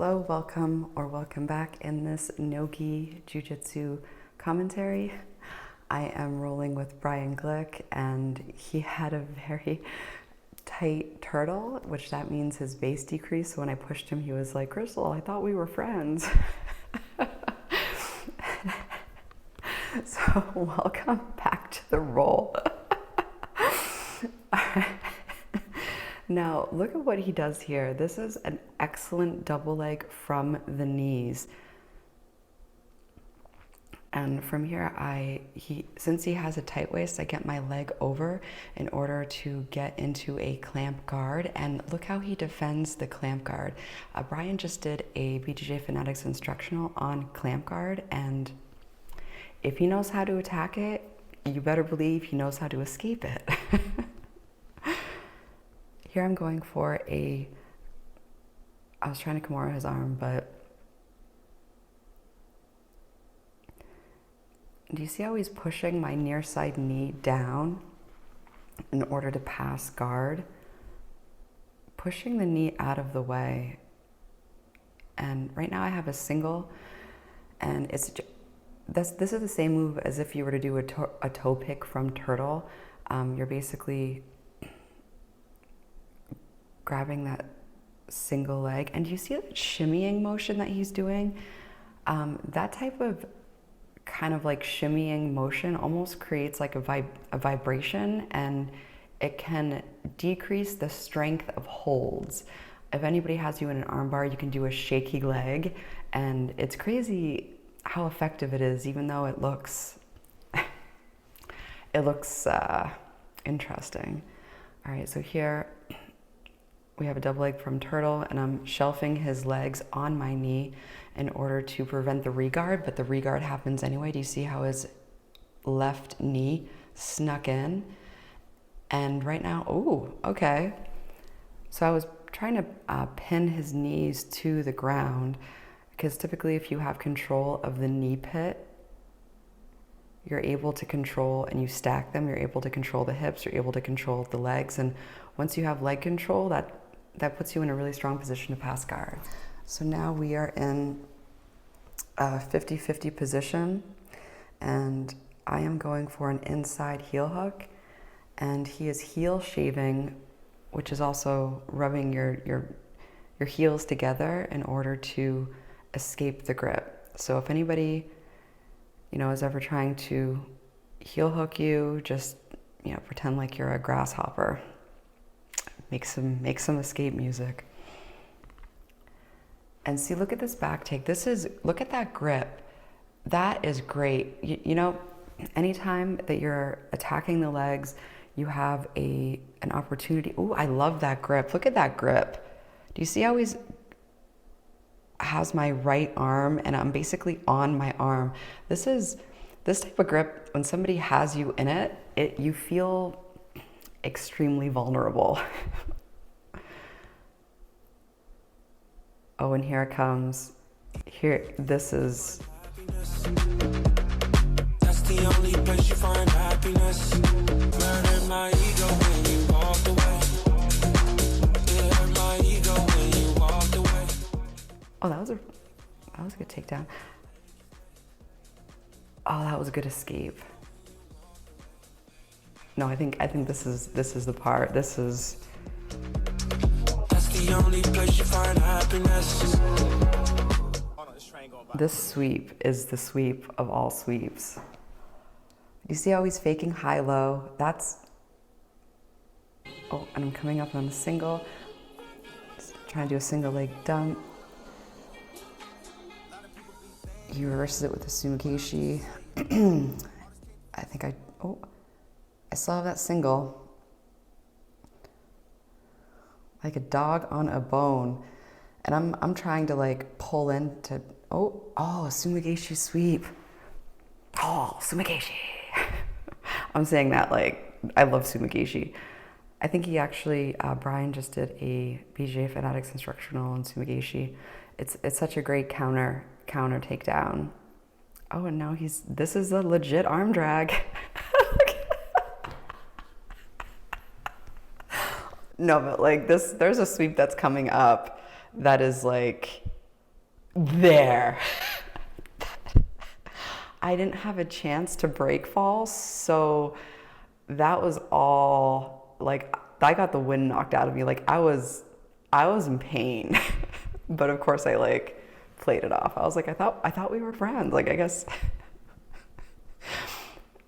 Hello, welcome back in this Nogi Jiu-jitsu commentary. I am rolling with Brian Glick, and he had a very tight turtle, which that means his base decreased. So when I pushed him, he was like, "Crystal, I thought we were friends." So welcome back to the roll. Now, look at what he does here. This is an excellent double leg from the knees. And from here, since he has a tight waist, I get my leg over in order to get into a clamp guard. And look how he defends the clamp guard. Brian just did a BJJ Fanatics instructional on clamp guard. And if he knows how to attack it, you better believe he knows how to escape it. Here I'm going for I was trying to Kimura his arm, but do you see how he's pushing my near side knee down in order to pass guard? Pushing the knee out of the way. And right now I have a single, and this is the same move as if you were to do a toe pick from turtle. You're basically grabbing that single leg, and do you see that shimmying motion that he's doing? That type of kind of like shimmying motion almost creates like a vibration, and it can decrease the strength of holds. If anybody has you in an armbar, you can do a shaky leg, and it's crazy how effective it is, even though it looks interesting. All right, so here we have a double leg from turtle, and I'm shelving his legs on my knee in order to prevent the regard, but the regard happens anyway. Do you see how his left knee snuck in? And right now, oh, okay. So I was trying to pin his knees to the ground, because typically if you have control of the knee pit, you're able to control, and you stack them, you're able to control the hips, you're able to control the legs. And once you have leg control, that puts you in a really strong position to pass guard. So now we are in a 50-50 position, and I am going for an inside heel hook, and he is heel shaving, which is also rubbing your heels together in order to escape the grip. So if anybody, is ever trying to heel hook you, just, pretend like you're a grasshopper. Make some escape music. And see, look at this back take. Look at that grip. That is great. Anytime that you're attacking the legs, you have an opportunity. Ooh, I love that grip. Look at that grip. Do you see how he's has my right arm, and I'm basically on my arm? This type of grip, when somebody has you in it, you feel extremely vulnerable. Oh, and here it comes. This is. That's the only place you find happiness. Murdered my ego when you walked away. It hurt my ego when you walked away. Oh, that was a good takedown. Oh, that was a good escape. No, I think this is the part. This is. That's the only place you find happiness. This sweep is the sweep of all sweeps. You see how he's faking high-low? Oh, and I'm coming up on a single. Just trying to do a single leg dump. He reverses it with a sumigashi. I still have that single. Like a dog on a bone. And I'm trying to like pull into, sumigashi sweep. Oh, sumigashi. I'm saying that like, I love sumigashi. I think he actually, Brian just did a BJJ Fanatics instructional on sumigashi. It's such a great counter takedown. Oh, and now this is a legit arm drag. No, but like there's a sweep that's coming up that is like there. I didn't have a chance to break fall, so that was all, like, I got the wind knocked out of me. Like, I was in pain. But of course I like played it off. I was like, I thought we were friends. Like, I guess.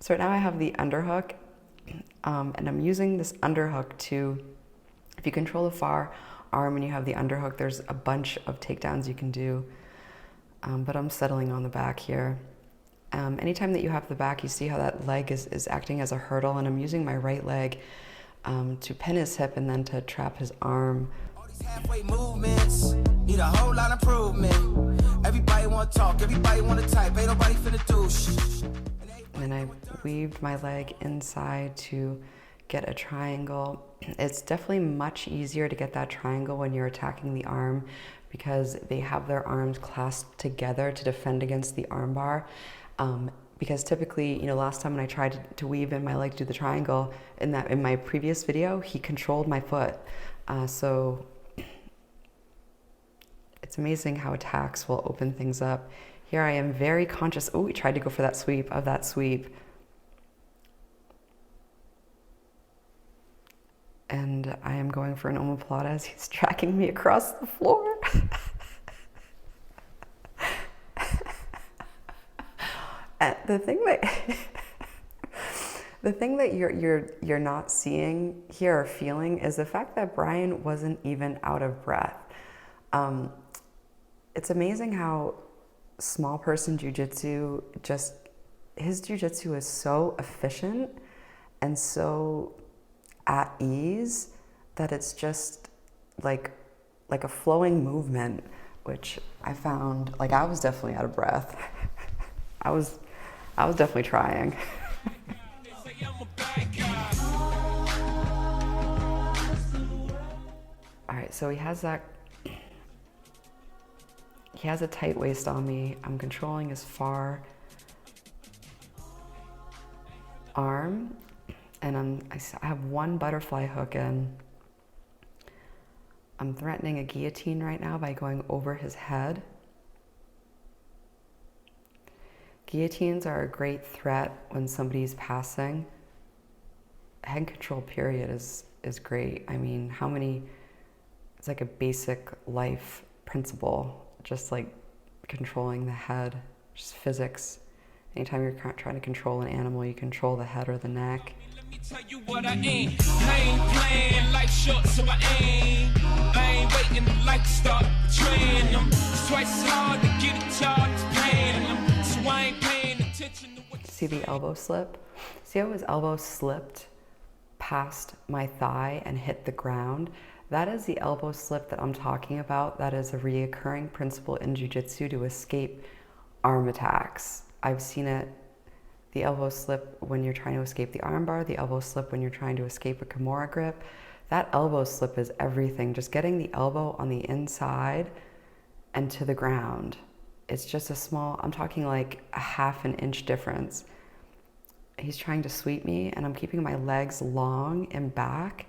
So right now I have the underhook, and I'm using this underhook to, if you control the far arm and you have the underhook, there's a bunch of takedowns you can do. But I'm settling on the back here. Anytime that you have the back, you see how that leg is acting as a hurdle, and I'm using my right leg to pin his hip and then to trap his arm. All these halfway movements need a whole lot of improvement. Everybody want to talk, everybody want to type, ain't nobody finna do shit. And then I weaved my leg inside to get a triangle. It's definitely much easier to get that triangle when you're attacking the arm, because they have their arms clasped together to defend against the arm bar. Because typically, you know, last time when I tried to weave in my leg to do the triangle, in my previous video, he controlled my foot. So it's amazing how attacks will open things up. Here I am very conscious. Oh, we tried to go for that sweep of that sweep. And I am going for an omoplata as he's tracking me across the floor. And the thing that you're not seeing here or feeling is the fact that Brian wasn't even out of breath. It's amazing how small person jiu-jitsu, his jiu-jitsu is so efficient and so at ease that it's just like a flowing movement, which I found, like, I was definitely out of breath. I was definitely trying. All right, so he has a tight waist on me. I'm controlling his far arm, and I have one butterfly hook in. I'm threatening a guillotine right now by going over his head. Guillotines are a great threat when somebody's passing. Head control period is great. I mean, it's like a basic life principle, just like controlling the head, just physics. Anytime you're trying to control an animal, you control the head or the neck. Let me tell you what I ain't playing life short, so I ain't waiting like to start betraying them. It's twice as hard to get it charged, paying them, so I ain't paying attention to what. See the elbow slip? See how his elbow slipped past my thigh and hit the ground? That is the elbow slip that I'm talking about. That is a reoccurring principle in jiu-jitsu to escape arm attacks. I've seen it, the elbow slip when you're trying to escape the arm bar, the elbow slip when you're trying to escape a Kimura grip. That elbow slip is everything. Just getting the elbow on the inside and to the ground. It's just a small, I'm talking like a half an inch difference. He's trying to sweep me and I'm keeping my legs long and back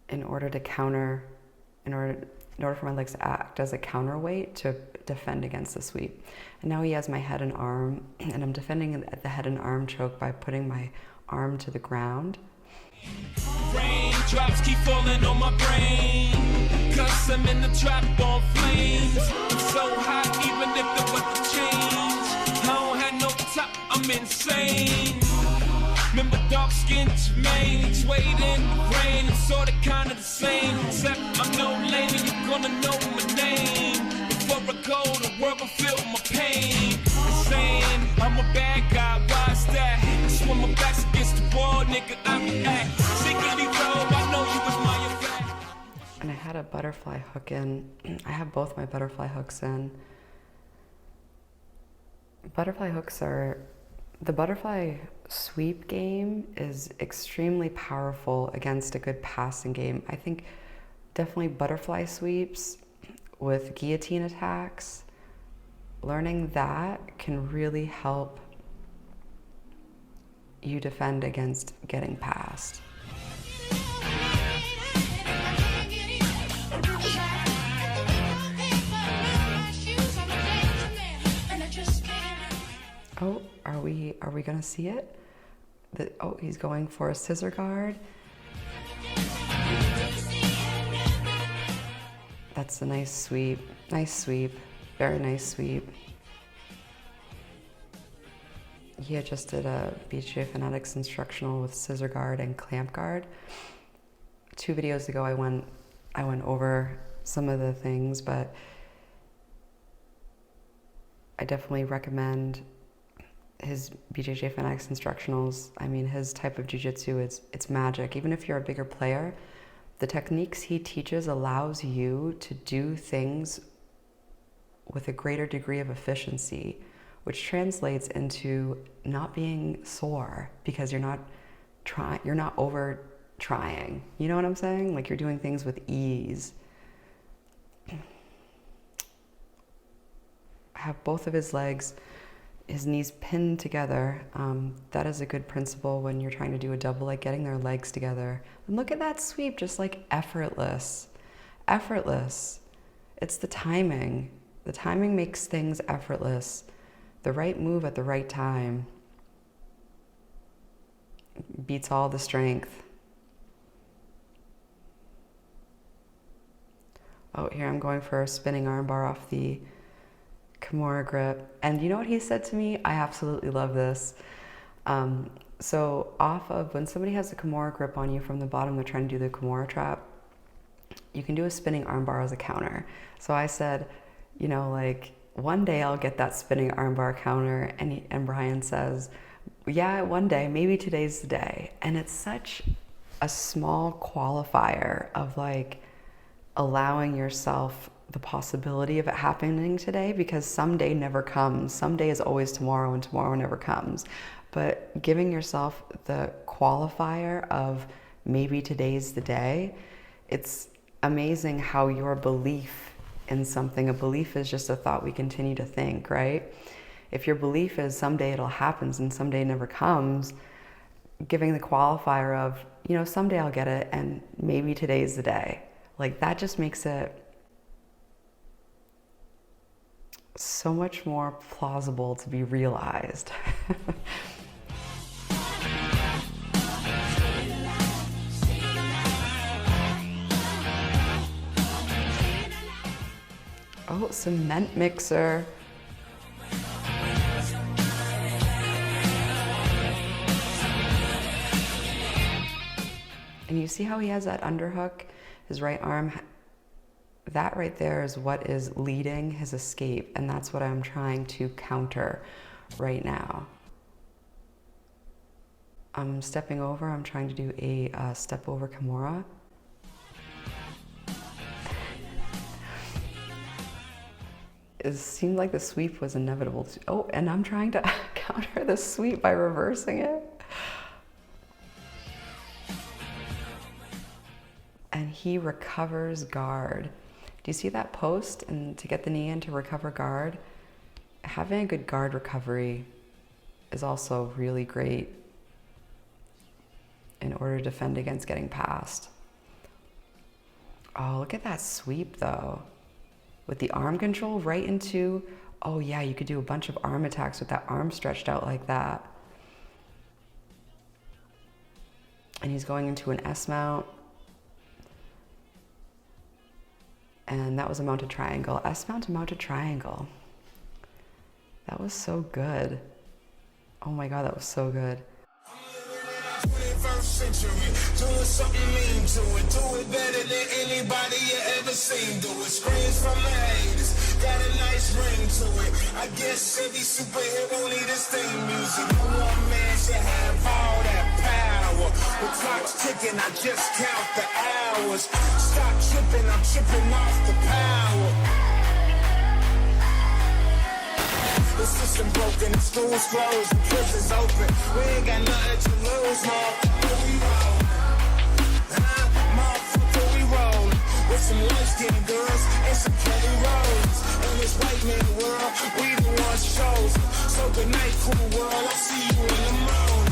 in order for my legs to act as a counterweight to defend against the sweep. And now he has my head and arm, and I'm defending the head and arm choke by putting my arm to the ground. Raindrops keep falling on my brain, 'cause I'm in the trap on flames. I'm so hot, even if the weather change. I don't have no top, I'm insane. Remember dark-skinned Jermaine, waiting in the rain, it's sorta kinda the same, except I'm no lame and you're gonna know my name. Before I go, the world will feel my pain. Saying I'm a bad guy, why's that? Just when my back's against the wall, nigga, I react. Secretly though, I know you was my effect. And I had a butterfly hook in. I have both my butterfly hooks in. Butterfly hooks are, the butterfly sweep game is extremely powerful against a good passing game. I think definitely butterfly sweeps with guillotine attacks, learning that can really help you defend against getting passed. are we gonna see it? Oh, he's going for a scissor guard. That's a nice sweep, very nice sweep. He had just did a BJJ Fanatics instructional with scissor guard and clamp guard. 2 videos ago, I went over some of the things, but I definitely recommend his BJJ Fanatics instructionals. I mean, his type of jiu-jitsu, it's magic. Even if you're a bigger player, the techniques he teaches allows you to do things with a greater degree of efficiency, which translates into not being sore because you're not over trying. You know what I'm saying? Like, you're doing things with ease. I have both of his legs, his knees pinned together. That is a good principle when you're trying to do a double leg, getting their legs together. And look at that sweep, just like effortless. Effortless. It's the timing. The timing makes things effortless. The right move at the right time beats all the strength. Oh, here I'm going for a spinning armbar off the Kimura grip. And you know what he said to me? I absolutely love this. So off of, when somebody has a Kimura grip on you from the bottom, they're trying to do the Kimura trap, you can do a spinning armbar as a counter. So I said, you know, like, one day I'll get that spinning armbar counter. And Brian says, yeah, one day, maybe today's the day. And it's such a small qualifier of like allowing yourself the possibility of it happening today, because someday never comes. Someday is always tomorrow, and tomorrow never comes. But giving yourself the qualifier of maybe today's the day, it's amazing how your belief in something, a belief is just a thought we continue to think, right? If your belief is someday it'll happen and someday never comes, giving the qualifier of, you know, someday I'll get it and maybe today's the day, like, that just makes it so much more plausible to be realized. Oh, cement mixer. And you see how he has that underhook, his right arm? That right there is what is leading his escape, and that's what I'm trying to counter right now. I'm stepping over, I'm trying to do a step over Kimura. It seemed like the sweep was inevitable. Oh, and I'm trying to counter the sweep by reversing it. And he recovers guard. Do you see that post? And to get the knee in to recover guard, having a good guard recovery is also really great in order to defend against getting passed. Oh, look at that sweep though. With the arm control right into, oh yeah, you could do a bunch of arm attacks with that arm stretched out like that. And he's going into an S mount. And that was a mounted triangle. S mount to mounted triangle. That was so good. Oh my God, that was so good. 21st century, doing something mean to it. Do it better than anybody you ever seen. Do it. Screams from the haters, got a nice ring to it. I guess every superhero need his theme music. No one man should have all that power. The clock's ticking, I just count the hours. Stop tripping, I'm tripping off the power. The system broken, the schools closed, the prisons open. We ain't got nothing to lose, motherfucker, we roll. Motherfucker, we roll. With some light-skinned girls and some Kelly Rose. In this white man world, we the ones chosen. So good night, cool world, I'll see you in the morning.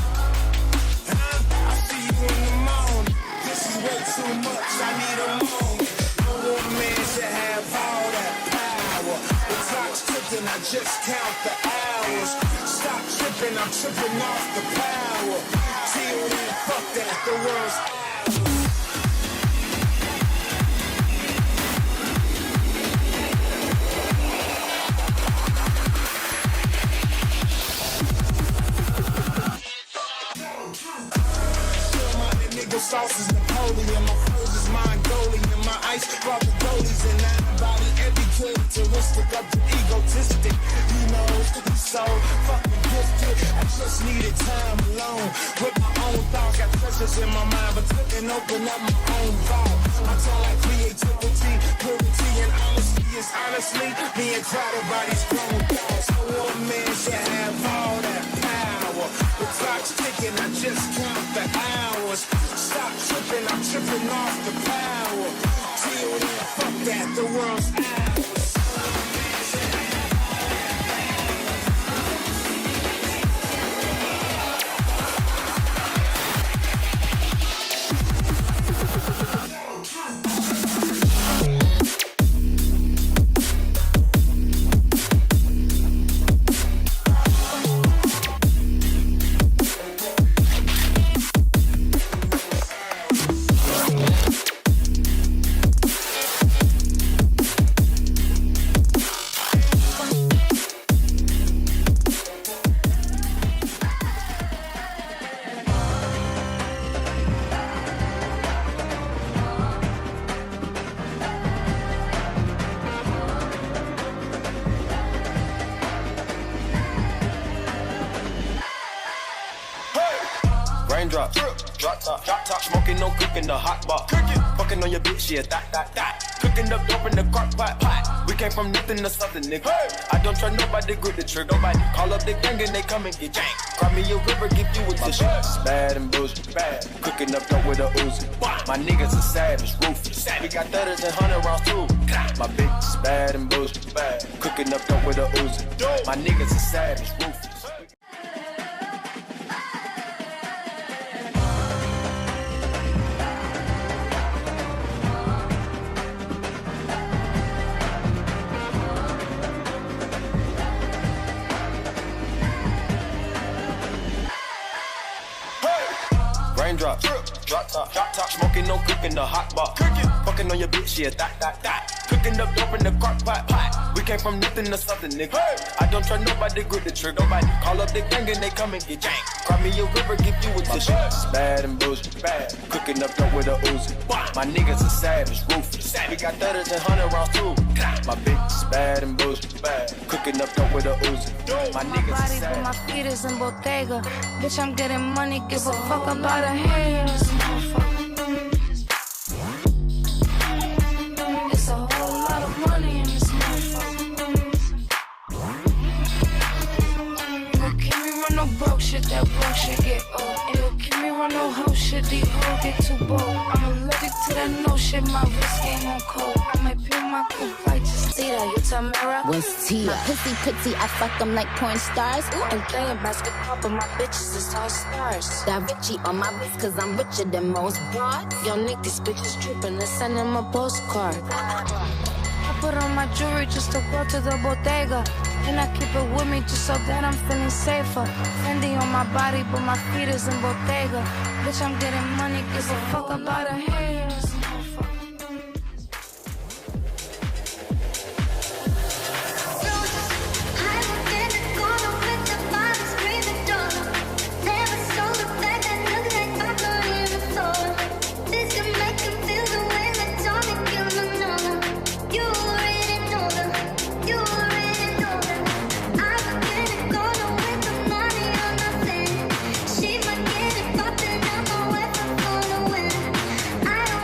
I'll see you in the morning. This is way too much, I need a moment. No one man should have all that power. The clock's ticking, I just count the hours. Stop tripping. tripping off the power. Till then, fuck that, the world's sauce is Napoleon, my food is Mongolian, my ice brought the goalies and I embody every characteristic of the egotistic. He knows he's so fucking gifted. I just needed time alone with my own thoughts. Got treasures in my mind, but couldn't open up my own vault. I tell like creativity, purity, and honesty is honestly being crowded by these grown thoughts. So one man should have all that power. The clock's ticking, I just count the hours. Stop tripping, I'm tripping off the power. Till then, fuck that, the world's ours. Raindrop, drop top, smoking, no cooking, the hot bar. Fucking on your bitch, yeah, that. Cooking up dope in the crock pot. We came from nothing to something, nigga. I don't trust nobody, grip the trigger. Nobody call up the gang and they come and get jank. Cry me a river, give you a tissue. Bad and bullshit, bad. Cooking up dope with a Uzi. My niggas are savage, ruthless. We got 30s and 100 rounds too. My bitch is bad and bullshit, bad. Cooking up dope with a Uzi. My niggas are savage, ruthless. Raindrop, drop top, smoking, no cooking, the hot bar. Fucking on your bitch, yeah, that. Cooking up dope in the crock pot. We came from nothing to something, nigga. I don't trust nobody, grip the trigger. Nobody call up the gang and they come and get jank. Cry me a river, give you a tissue. Bad and bullshit, bad. Cooking up dope with a Uzi. My niggas are savage, ruthless. We got 30s and 100 rounds too. My bitch is bad and bullshit, bad. Cooking up dope with a Uzi. My niggas are savage. But my feet is in Bottega. Bitch, I'm getting money, give a fuck about a haters. It's a whole lot of money in this motherfucker. Look, can me run no broke shit, that broke shit get old. And look, can me run no hoe shit, these hoes get too bold. I'm allergic to that no shit, my wrist game on cold. I might peel my coupe like Justita, you Tamara. What's Tia? My pussy pretty, I fuck them like porn stars. I'm playing basketball, but my bitches is all stars. Da Vinci on my wrist, cause I'm richer than most broads. Yo, Nick, these bitches trippin', let's send them a postcard. I put on my jewelry just to go to the bodega. And I keep it with me just so that I'm feeling safer. Fendi on my body, but my feet is in Bottega. Bitch, I'm getting money, give a fuck about a haters. I don't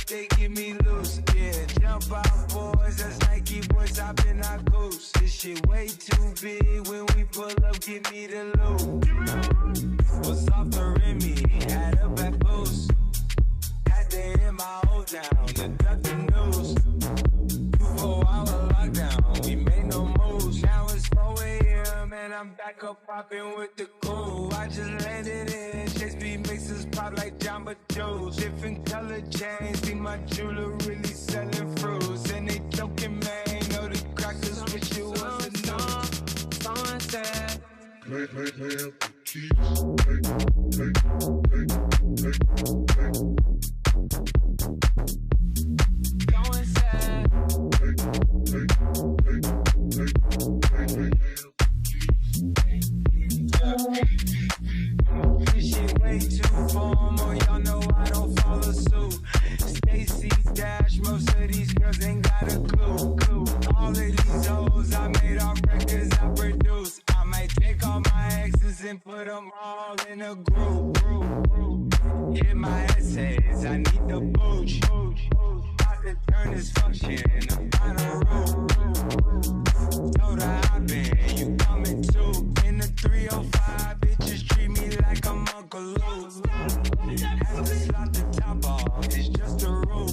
they get me loose. Yeah, jump out, boys, that's Nike boys, I've been our goose. This shit way too big, when we pull up, give me the loot. What's off the Remy, had a back boost. Had to hit my old down, to duck the news. 24-hour lockdown, we made no moves. Now it's 4 a.m. and I'm back up popping with the crew. I just landed in Chase B mixes pop like Jamba Joe's. Different color chains, see my jeweler really selling fruits. And they joking, man, know the crackers wish it was a news. Someone said, Play up the keys. someone said, this shit way too formal, y'all know I don't follow suit. Stacy Dash, most of these girls ain't got a clue. All of these hoes I made off records I produce. I might take all my exes and put them all in a group. Hit my essays, I need the booch. About to turn this function into final room. Told her I been, you coming too. In the 305, bitches treat me like I'm Uncle Luke. Have to slot the top off, it's just a roof.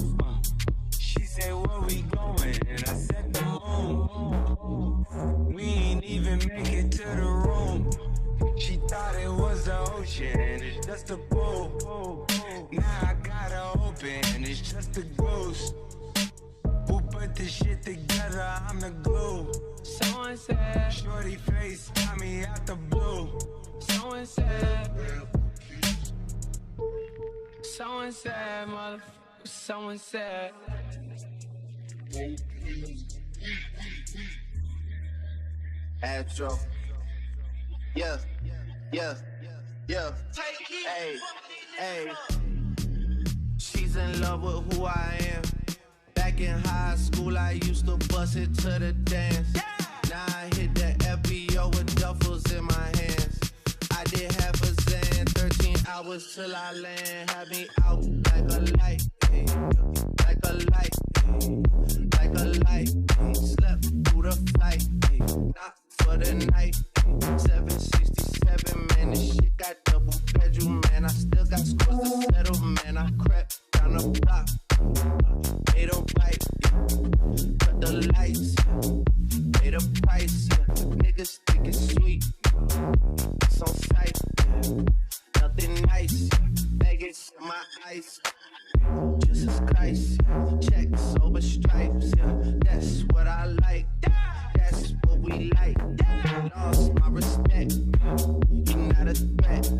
She said, where we going? And I said, the moon. We ain't even make it to the room. She thought it was the ocean, it's just a pool. Now I gotta open, it's just a ghost. Who put this shit together? I'm the glue. Someone said, shorty face got me out the blue. Someone said, motherfucker, someone said. Astro. Yeah. Hey. She's in love with who I am. Back in high school, I used to bust it to the dance. Now I hit the FBO with duffels in my hands. I did half a Zan, 13 hours till I land. Had me out like a light, ay, like a light, ay, like a light. Ay, slept through the flight, ay, not for the night. 767, man, this shit got double bedroom, man. I still got scores to settle, man. I crept down the block, made a right, yeah. Cut the lights, yeah. Made a price, yeah. Niggas think it's sweet, it's on sight, yeah. Nothing nice, yeah. Vegas in my ice, Jesus Christ, yeah. Checks over stripes, yeah. That's what I like, that's what we like. Lost my respect, you're not a threat.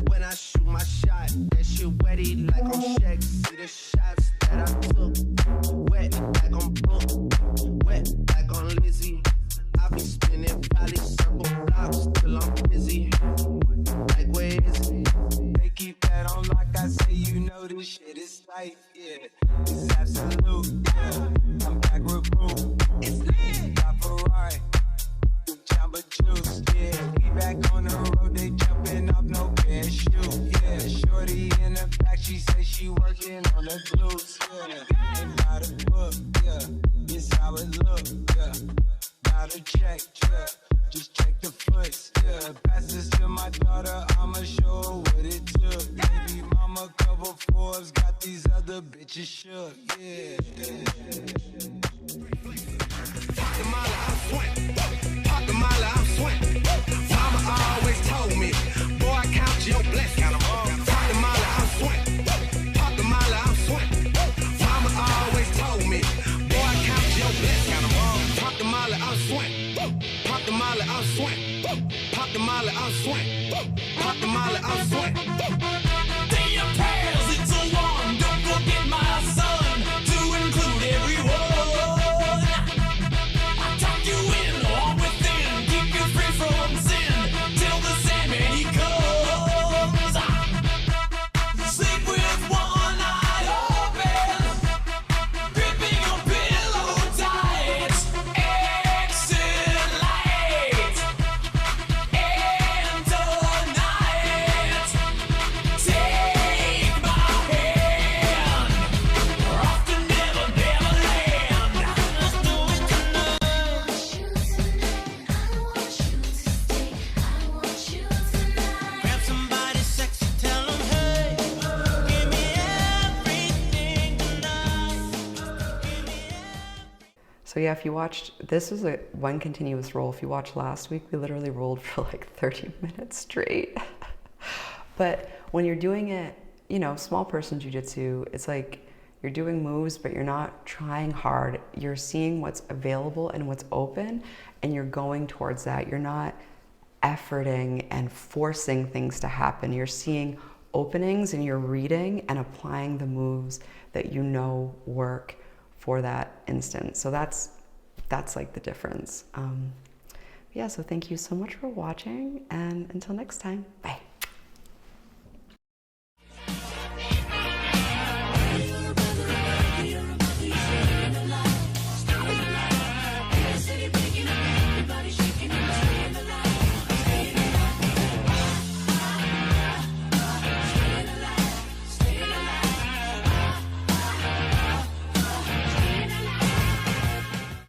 When I shoot my shot, that shit wetty like on Shaq. See the shots that I took, wet like on Brooke, wet like on Lizzie. I be spinning valley circle blocks till I'm busy. Like where is it? They keep that on lock, I say you know this shit is tight, yeah. It's absolute, yeah. I'm back with Boo. It's lit. Got Ferrari, Jamba Juice, yeah. We back on the road, they jumping off no parachute, yeah. Shorty in the back, she say she working on the glutes, yeah. Ain't by the book, yeah. It's how it look, yeah. Not a check, yeah. Just check the foots, yeah. Pass this to my daughter, I'ma show her what it took. Baby mama cover Forbes, got these other bitches shook, yeah. Pop the molly, I'm swing. Pop the molly, I'm swing. Mama always told me, boy, count your blessings. Pop the molly, I'm swing. Pop the molly, I'm swing. Mama always told me, boy, count your blessings. Pop the molly, I'm swing. Pop the molly, I'm swing. Pop the molly, I'm swing. Pop the molly, I'm swing. Say your prayers, it's a one. Don't forget my son to include everyone. So yeah, if you watched, this was a one continuous roll. If you watched last week, we literally rolled for like 30 minutes straight. But when you're doing it, you know, small person jiu-jitsu, it's like you're doing moves, but you're not trying hard. You're seeing what's available and what's open, and you're going towards that. You're not efforting and forcing things to happen. You're seeing openings and you're reading and applying the moves that you know work for that instance. So that's like the difference. Yeah, so thank you so much for watching, and until next time, bye.